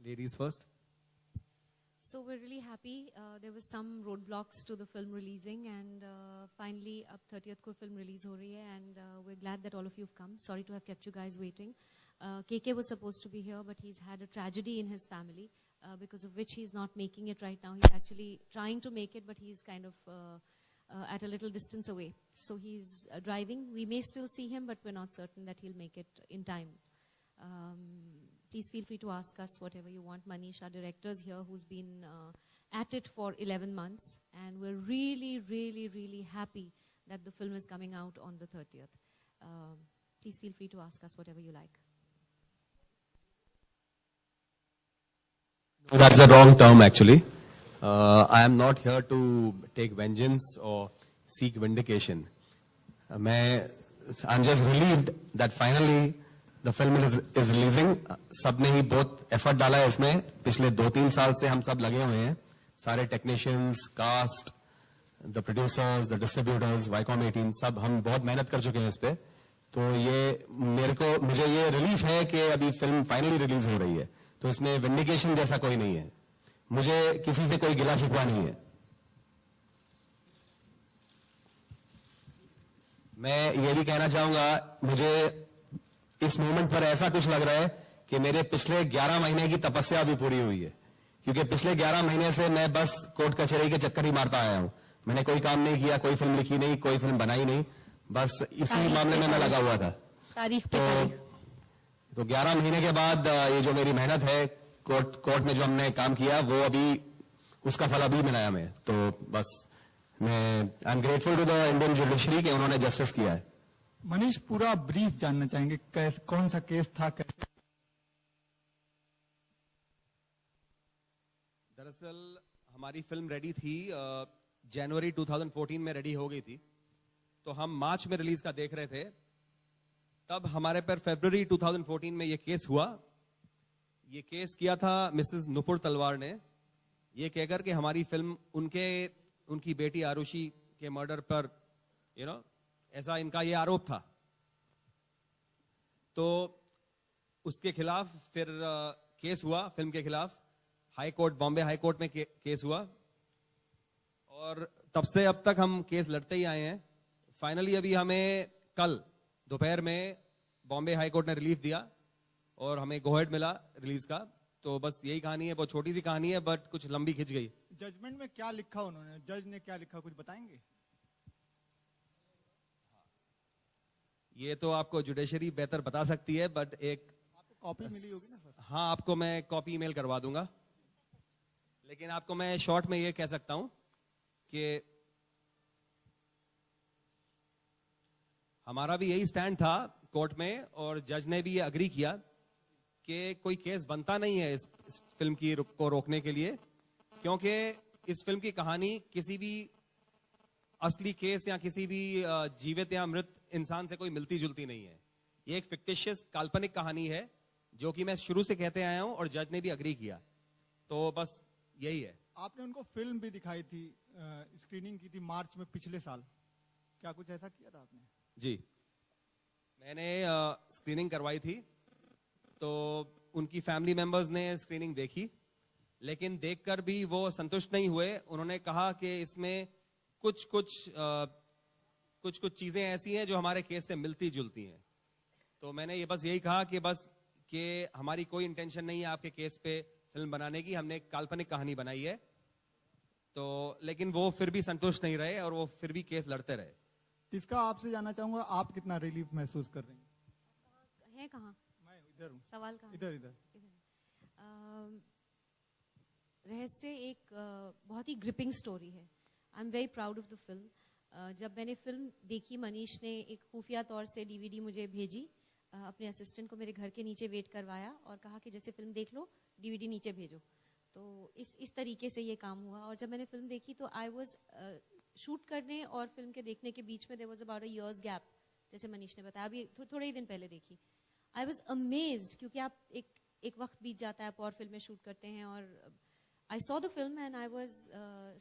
Ladies first. So we're really happy. There were some roadblocks to the film releasing, and finally, अब 30th को film release हो रही है, and we're glad that all of you have come. Sorry to have kept you guys waiting. KK was supposed to be here, but he's had a tragedy in his family, because of which he's not making it right now. He's actually trying to make it, but he's kind of at a little distance away. So he's driving. We may still see him, but we're not certain that he'll make it in time. Please feel free to ask us whatever you want. Manish, our director, is here, who's been at it for 11 months. And we're really, really, really happy that the film is coming out on the 30th. Please feel free to ask us whatever you like. No, that's the wrong term, actually. I am not here to take vengeance or seek vindication. I'm just relieved that finally the film is releasing. सबने ही बहुत effort डाला है इसमें. पिछले 2-3 साल से हम सब लगे हुए हैं. सारे technicians, cast, the producers, the distributors, Viacom 18, सब हम बहुत मेहनत कर चुके हैं इस पे. तो ये मुझे ये रिलीफ है कि अभी फिल्म फाइनली रिलीज हो रही है. तो इसमें विंडिकेशन जैसा कोई नहीं है. मुझे किसी से कोई गिला शिकवा नहीं है. मैं ये भी कहना चाहूंगा, मुझे इस मोमेंट पर ऐसा कुछ लग रहा है कि मेरे पिछले 11 महीने की तपस्या भी पूरी हुई है. क्योंकि पिछले 11 महीने से मैं बस कोर्ट कचहरी के चक्कर ही मारता आया हूं. मैंने कोई काम नहीं किया, कोई फिल्म लिखी नहीं, कोई फिल्म बनाई नहीं. बस इसी मामले में मैं लगा हुआ था. तारीख पे तारीख. तो 11 महीने के बाद ये जो मेरी मेहनत है, कोर्ट में जो हमने काम किया, वो अभी उसका फल अभी मिला हमें. तो बस I am grateful to the Indian judiciary कि उन्होंने जस्टिस किया है. मनीष, पूरा ब्रीफ जानना चाहेंगे, कौन सा केस था, कैसे? दरअसल हमारी फिल्म रेडी थी, जनवरी 2014 में रेडी हो गई थी. तो हम मार्च में रिलीज का देख रहे थे. तब हमारे पर फरवरी 2014 में ये केस हुआ. ये केस किया था मिसेस नुपुर तलवार ने, ये कहकर कि हमारी फिल्म उनकी बेटी आरुषि के मर्डर पर ऐसा इनका ये आरोप था. तो उसके खिलाफ फिर केस हुआ, फिल्म के खिलाफ high court, Bombay high court में केस हुआ. और तब से अब तक हम केस लड़ते ही आए हैं. फाइनली अभी हमें कल दोपहर में बॉम्बे हाई कोर्ट ने रिलीफ दिया और हमें गो हेड मिला रिलीज का. तो बस यही कहानी है, बहुत छोटी सी कहानी है, बट कुछ लंबी खिंच गई. जजमेंट में क्या लिखा उन्होंने, जज ने क्या लिखा, कुछ बताएंगे? ये तो आपको जुडिशरी बेहतर बता सकती है, बट आपको कॉपी मिली होगी ना सर? हाँ, आपको मैं कॉपी ईमेल करवा दूंगा. लेकिन आपको मैं शॉर्ट में ये कह सकता हूं कि हमारा भी यही स्टैंड था कोर्ट में, और जज ने भी ये अग्री किया कि कोई केस बनता नहीं है इस फिल्म को रोकने के लिए, क्योंकि इस फिल्म की कहानी किसी भी असली केस या किसी भी जीवित या मृत इंसान से कोई मिलती जुलती नहीं है. ये एक फिक्टिशियस काल्पनिक कहानी है, जो कि मैं शुरू से कहते आया हूं और जज ने भी अग्री किया. तो बस यही है. आपने उनको फिल्म भी दिखाई थी, स्क्रीनिंग की थी मार्च में पिछले साल, क्या कुछ ऐसा किया था आपने? जी, मैंने स्क्रीनिंग करवाई थी. तो उनकी फैमिली मेंबर्स ने स्क्रीनिंग देखी, लेकिन देखकर भी वो संतुष्ट नहीं हुए. उन्होंने कहा कि इसमें कुछ चीजें ऐसी हैं जो हमारे केस से मिलती जुलती हैं. तो मैंने ये बस यही कहा कि हमारी कोई इंटेंशन नहीं है आपके केस पे फिल्म बनाने की. हमने एक काल्पनिक कहानी बनाई है. तो लेकिन वो फिर भी संतुष्ट नहीं रहे और वो फिर भी केस लड़ते रहे. इसका आपसे जानना चाहूंगा, आप कितना रिलीफ महसूस कर रहे हैं? कहाँ? मैं इधर हूँ. सवाल कहाँ? इधर. रहस्य एक बहुत ही ग्रिपिंग स्टोरी है. I am very proud of the film. जब मैंने फिल्म देखी, मनीष ने एक खुफिया तौर से DVD मुझे भेजी. अपने असिस्टेंट को मेरे घर के नीचे वेट करवाया और कहा कि जैसे फिल्म देख लो, DVD नीचे भेजो. तो इस तरीके से ये काम हुआ. और जब मैंने फिल्म देखी तो आई वॉज शूट करने और फिल्म के देखने के बीच में there was about a years gap, जैसे मनीष ने बताया. अभी थोड़े ही दिन पहले देखी. आई वॉज अमेज्ड, क्योंकि आप एक वक्त बीत जाता है, आप और फिल्में शूट करते हैं. और I saw the film and I was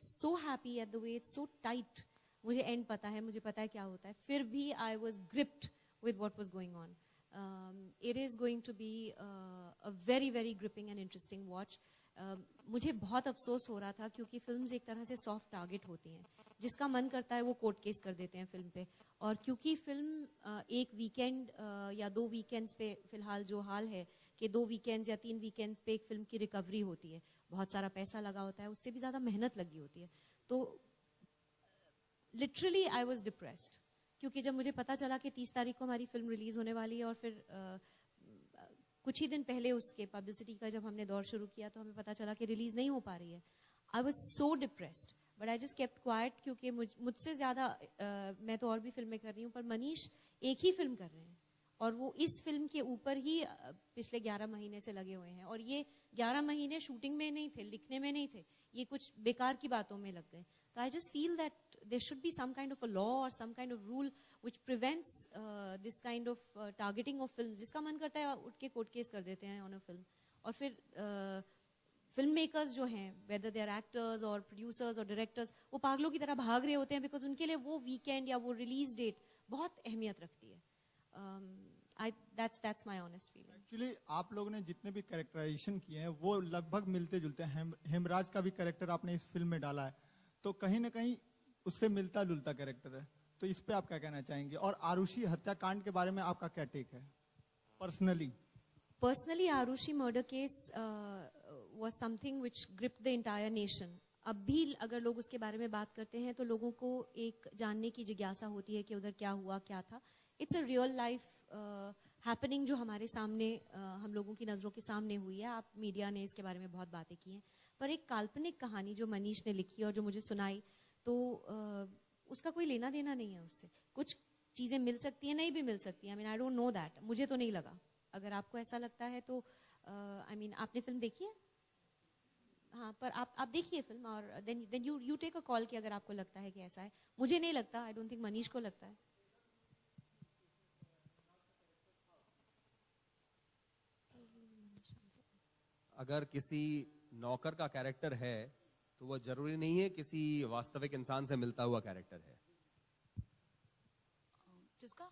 so happy at the way it's so tight. मुझे एंड पता है, मुझे पता है क्या होता है, फिर भी I was gripped with what was going on. It is going to be a very very gripping and interesting watch. मुझे बहुत अफसोस हो रहा था क्योंकि फिल्म्स एक तरह से सॉफ्ट टारगेट होती हैं, जिसका मन करता है वो कोर्ट केस कर देते हैं फिल्म पे, और क्योंकि फिल्म एक वीकेंड या 2 वीकेंड्स पे फिलहाल जो हाल है कि 2 वीकेंड्स या 3 वीकेंड्स पे एक फिल्म की रिकवरी होती है, बहुत सारा पैसा लगा होता है, उससे भी ज्यादा मेहनत लगी होती है, तो लिटरली आई वॉज डिप्रेस्ड क्योंकि जब मुझे पता चला कि 30 तारीख को हमारी फिल्म रिलीज होने वाली है और फिर कुछ ही दिन पहले उसके पब्लिसिटी का जब हमने दौर शुरू किया तो हमें पता चला कि रिलीज नहीं हो पा रही है, I was so depressed, but I just kept quite क्योंकि मुझसे ज्यादा मैं तो और भी फिल्में कर रही हूँ, पर मनीष एक ही फिल्म कर रहे हैं और वो इस फिल्म के ऊपर ही पिछले 11 महीने से लगे हुए हैं, और ये 11 महीने शूटिंग में नहीं थे, लिखने में नहीं थे, ये कुछ बेकार की बातों में लग गए. तो I just feel that there should be some kind of a law or some kind of rule which prevents this kind of targeting of films. जिसका मन करता है उठ के कोर्ट केस कर देते हैं on a film, और फिर फिल्म मेकर्स जो हैं, whether they are actors or producers or directors, वो पागलों की तरह भाग रहे होते हैं because उनके लिए वो वीकेंड या वो रिलीज डेट बहुत अहमियत रखती है. That's my honest feeling. Actually आप लोगों ने जितने भी कैरेक्टराइजेशन किए हैं वो लगभग मिलते जुलते हैं. हेमराज का भी कैरेक्टर आपने इस फिल्म में डाला है, तो कहीं ना कहीं उससे मिलता जुलता कैरेक्टर है, तो इस पे आप क्या कहना चाहेंगे? और आरुषि हत्याकांड के बारे में आपका क्या टेक है personally? Aarushi murder case was something which gripped the entire nation. अब भी अगर लोग उसके बारे में बात करते हैं तो लोगों को एक जानने की जिज्ञासा होती है कि उधर क्या हुआ, क्या था. It's a real life happening जो हमारे सामने हम लोगों की नजरों के सामने हुई है. आप मीडिया ने इसके बारे में बहुत बातें की हैं, पर एक काल्पनिक कहानी जो मनीष ने लिखी और जो मुझे सुनाई, तो उसका कोई लेना देना नहीं है उससे. कुछ चीजें मिल सकती हैं, नहीं भी मिल सकती हैं. I mean I don't know that, मुझे तो नहीं लगा. अगर आपको ऐसा लगता है तो आई मीन आपने फिल्म देखी है? हाँ, पर आप देखिए फिल्म और then you take a call कि अगर आपको लगता है कि ऐसा है. मुझे नहीं लगता, आई डोंट थिंक मनीष को लगता है. अगर किसी नौकर का कैरेक्टर है तो वो जरूरी नहीं है किसी वास्तविक इंसान से मिलता हुआ कैरेक्टर है. जिसका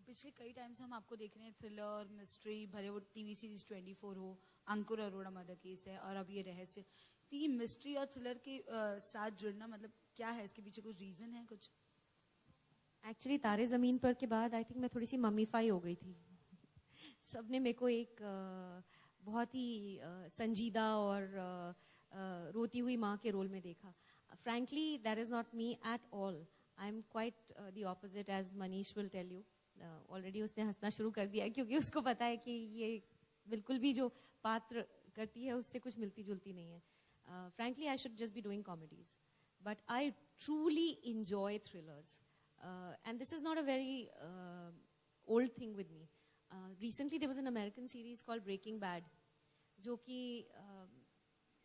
पिछले कई टाइम से हम आपको देख रहे हैं, थ्रिलर, मिस्ट्री, भले वो टीवी सीरीज 24 हो, अंकुर अरोड़ा मर्डर केस है, और अब ये रहस्य. तो ये मिस्ट्री और थ्रिलर के साथ जुड़ना, मतलब क्या है इसके पीछे? कुछ रीजन है कुछ? एक्चुअली तारे जमीन पर के बाद आई थिंक मैं थोड़ी सी मम्मीफाई हो गई थी. सबने मेरे को एक बहुत ही संजीदा और रोती हुई माँ के रोल में देखा. Frankly that is not me at all. I am quite the opposite, as Manish will tell you. Already उसने हंसना शुरू कर दिया है क्योंकि उसको पता है कि ये बिल्कुल भी जो पात्र करती है उससे कुछ मिलती जुलती नहीं है. Frankly I should just be doing comedies, but I truly enjoy thrillers, and this is not a very old thing with me. Recently there was an American series called Breaking Bad, जो कि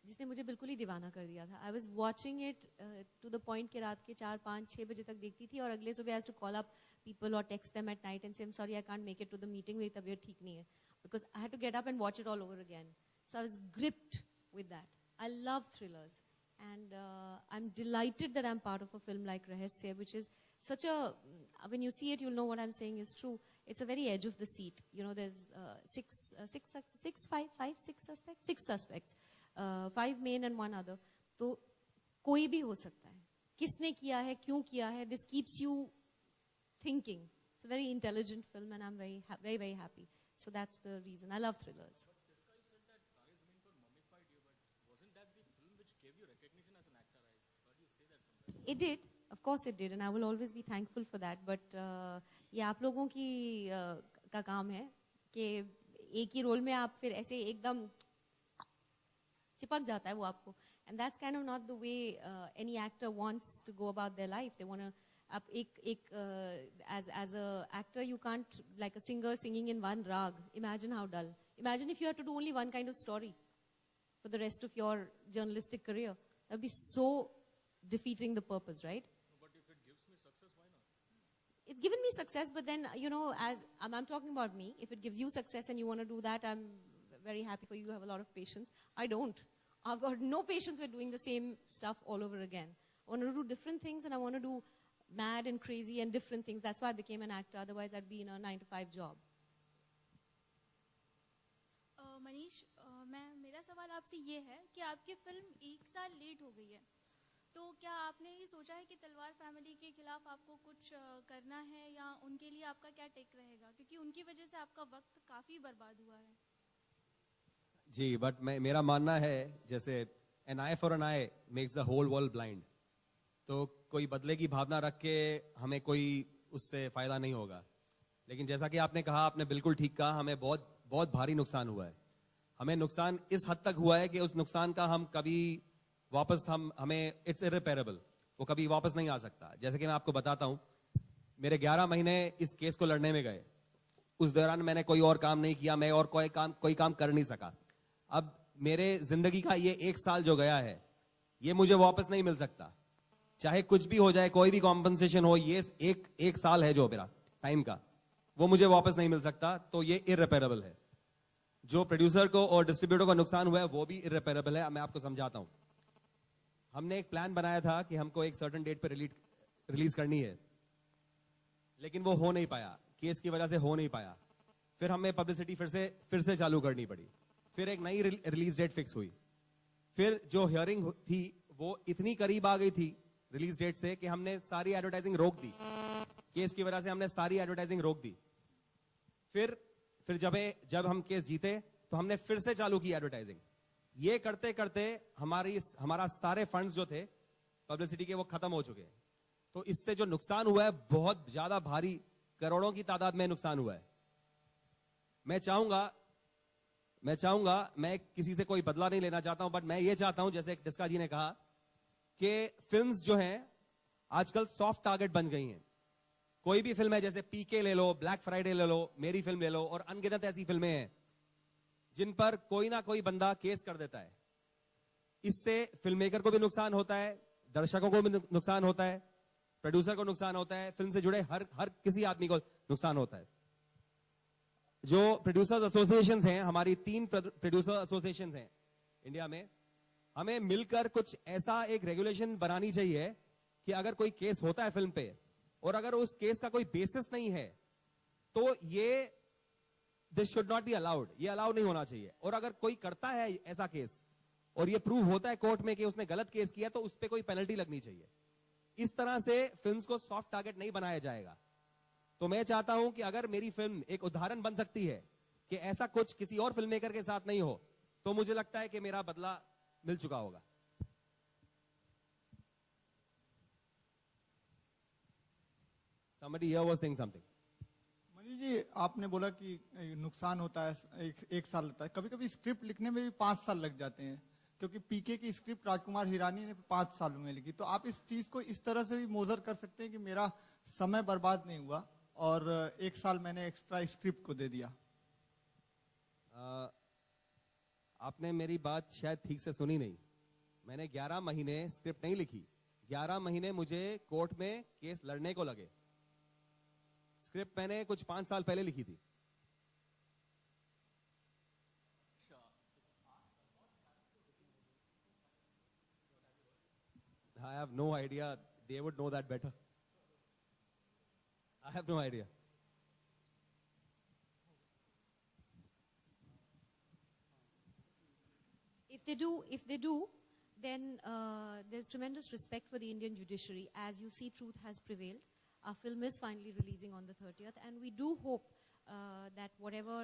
जिसने मुझे बिल्कुल ही दीवाना कर दिया था. I was watching it to the point कि रात के 4, 5, 6 बजे तक देखती थी, और अगले सुबह I have to call up people और text them at night and say I am sorry I can't make it to the meeting, मेरी तबीयत ठीक नहीं है, because I had to get up and watch it all over again. So I was gripped with that. I love thrillers and I'm delighted that I'm part of a film like Rahasya, which is such a, when you see it you'll know what I'm saying is true. It's a very edge of the seat, you know. There's six suspects, 5 men and 1 other. तो कोई भी हो सकता है, किसने किया है, क्यों किया है, this keeps you thinking. It's a very intelligent film and I'm very very happy. So that's the reason I love thrillers. It did, of course it did, and I will always be thankful for that. But ये आप लोगों की का काम है कि एक ही role में आप फिर ऐसे एकदम चिपक जाता है वो आपको. And that's kind of not the way any actor wants to go about their life. They want to, आप as a actor you can't, like a singer singing in one rag. Imagine how dull. Imagine if you had to do only one kind of story for the rest of your journalistic career. That would be so defeating the purpose, right? No, but if it gives me success, why not? It's given me success, but then, you know, as I'm talking about me, if it gives you success and you want to do that, I'm very happy for you. You have a lot of patience. I don't. I've got no patience with doing the same stuff all over again. I want to do different things, and I want to do mad and crazy and different things. That's why I became an actor. Otherwise, I'd be in a 9-to-5 job. Manish, मेरा सवाल आपसे ये है कि आपकी film 1 साल late हो गई है, तो क्या आपने ये सोचा है कि तलवार फैमिली के खिलाफ आपको कुछ करना है, या उनके लिए आपका क्या टेक रहेगा, क्योंकि उनकी वजह से आपका वक्त काफ़ी बर्बाद हुआ है। जी, बट मेरा मानना है जैसे an eye for an eye makes the whole world blind. तो कोई बदले की भावना रख के हमें कोई उससे फायदा नहीं होगा। लेकिन जैसा कि आपने कहा, आपने बिल्कुल ठीक कहा, हमें बहुत बहुत भारी नुकसान हुआ है। हमें नुकसान इस हद तक हुआ है कि उस नुकसान का हम कभी वापस हमें इट्स इररिपेरेबल, वो कभी वापस नहीं आ सकता। जैसे कि मैं आपको बताता हूं, मेरे 11 महीने इस केस को लड़ने में गए। उस दौरान मैंने कोई और काम नहीं किया, मैं और कोई काम कर नहीं सका। अब मेरे जिंदगी का ये 1 साल जो गया है, ये मुझे वापस नहीं मिल सकता। चाहे कुछ भी हो जाए, कोई भी कॉम्पनसेशन हो, ये एक साल है जो मेरा टाइम का, वो मुझे वापस नहीं मिल सकता। तो ये इररिपेरेबल है। जो प्रोड्यूसर को और डिस्ट्रीब्यूटर को नुकसान हुआ है वो भी इररिपेरेबल है। मैं आपको समझाता हूं। हमने एक प्लान बनाया था कि हमको एक सर्टेन डेट पर रिलीज करनी है, लेकिन वो हो नहीं पाया, केस की वजह से हो नहीं पाया। फिर हमें पब्लिसिटी फिर से चालू करनी पड़ी। फिर एक नई रिलीज डेट फिक्स हुई। फिर जो हियरिंग थी वो इतनी करीब आ गई थी रिलीज डेट से कि हमने सारी एडवर्टाइजिंग रोक दी। केस की वजह से हमने सारी एडवर्टाइजिंग रोक दी। फिर जब हम केस जीते तो हमने फिर से चालू की एडवर्टाइजिंग। ये करते करते हमारा सारे फंड्स जो थे पब्लिसिटी के वो खत्म हो चुके हैं। तो इससे जो नुकसान हुआ है बहुत ज्यादा भारी, करोड़ों की तादाद में नुकसान हुआ है। मैं चाहूंगा, मैं किसी से कोई बदला नहीं लेना चाहता हूं, बट मैं ये चाहता हूं, जैसे डिस्का जी ने कहा कि फिल्म्स जो हैं आजकल सॉफ्ट टारगेट बन गई हैं। कोई भी फिल्म है, जैसे पीके ले लो, ब्लैक फ्राइडे ले लो, मेरी फिल्म ले लो, और अनगिनत ऐसी फिल्में हैं जिन पर कोई ना कोई बंदा केस कर देता है। इससे फिल्म मेकर को भी नुकसान होता है, दर्शकों को भी नुकसान होता है, प्रोड्यूसर को नुकसान होता है, फिल्म से जुड़े हर किसी आदमी को नुकसान होता है। जो प्रोड्यूसर्स एसोसिएशंस हैं, हमारी 3 प्रोड्यूसर एसोसिएशंस हैं इंडिया में, हमें मिलकर कुछ ऐसा एक रेगुलेशन बनानी चाहिए कि अगर कोई केस होता है फिल्म पे और अगर उस केस का कोई बेसिस नहीं है तो this should not be allowed, ये अलाउ नहीं होना चाहिए। और अगर कोई करता है ऐसा केस और ये प्रूव होता है कोर्ट में कि उसने गलत केस किया, तो उस पर कोई पेनल्टी लगनी चाहिए। इस तरह से फिल्म्स को सॉफ्ट टारगेट नहीं बनाया जाएगा। तो मैं चाहता हूं कि अगर मेरी फिल्म एक उदाहरण बन सकती है कि ऐसा कुछ किसी और फिल्म मेकर के साथ नहीं हो, तो मुझे लगता है कि मेरा बदला मिल चुका होगा। Somebody here was saying something. Manish ji, आपने बोला कि नुकसान होता है, एक साल लगता है। कभी कभी स्क्रिप्ट लिखने में भी 5 साल लग जाते हैं, क्योंकि पीके की स्क्रिप्ट राजकुमार हिरानी ने 5 सालों में लिखी। तो आप इस चीज को इस तरह से भी मोजर कर सकते हैं कि मेरा समय बर्बाद नहीं हुआ और 1 साल मैंने एक्स्ट्रा स्क्रिप्ट को दे दिया। आपने मेरी बात शायद ठीक से सुनी नहीं। मैंने 11 महीने स्क्रिप्ट नहीं लिखी, 11 महीने मुझे कोर्ट में केस लड़ने को लगे। स्क्रिप्ट मैंने कुछ 5 साल पहले लिखी थी। I have no idea. They would know that better. I have no idea. If they do, then there's tremendous respect for the Indian judiciary. As you see, truth has prevailed. Our film is finally releasing on the 30th, and we do hope that whatever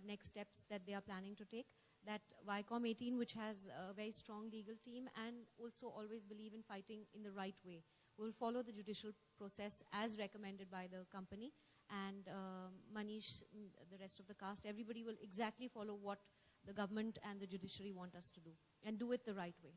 next steps that they are planning to take, that Viacom 18, which has a very strong legal team and also always believe in fighting in the right way, will follow the judicial process as recommended by the company. And Manish, the rest of the cast, everybody will exactly follow what the government and the judiciary want us to do, and do it the right way.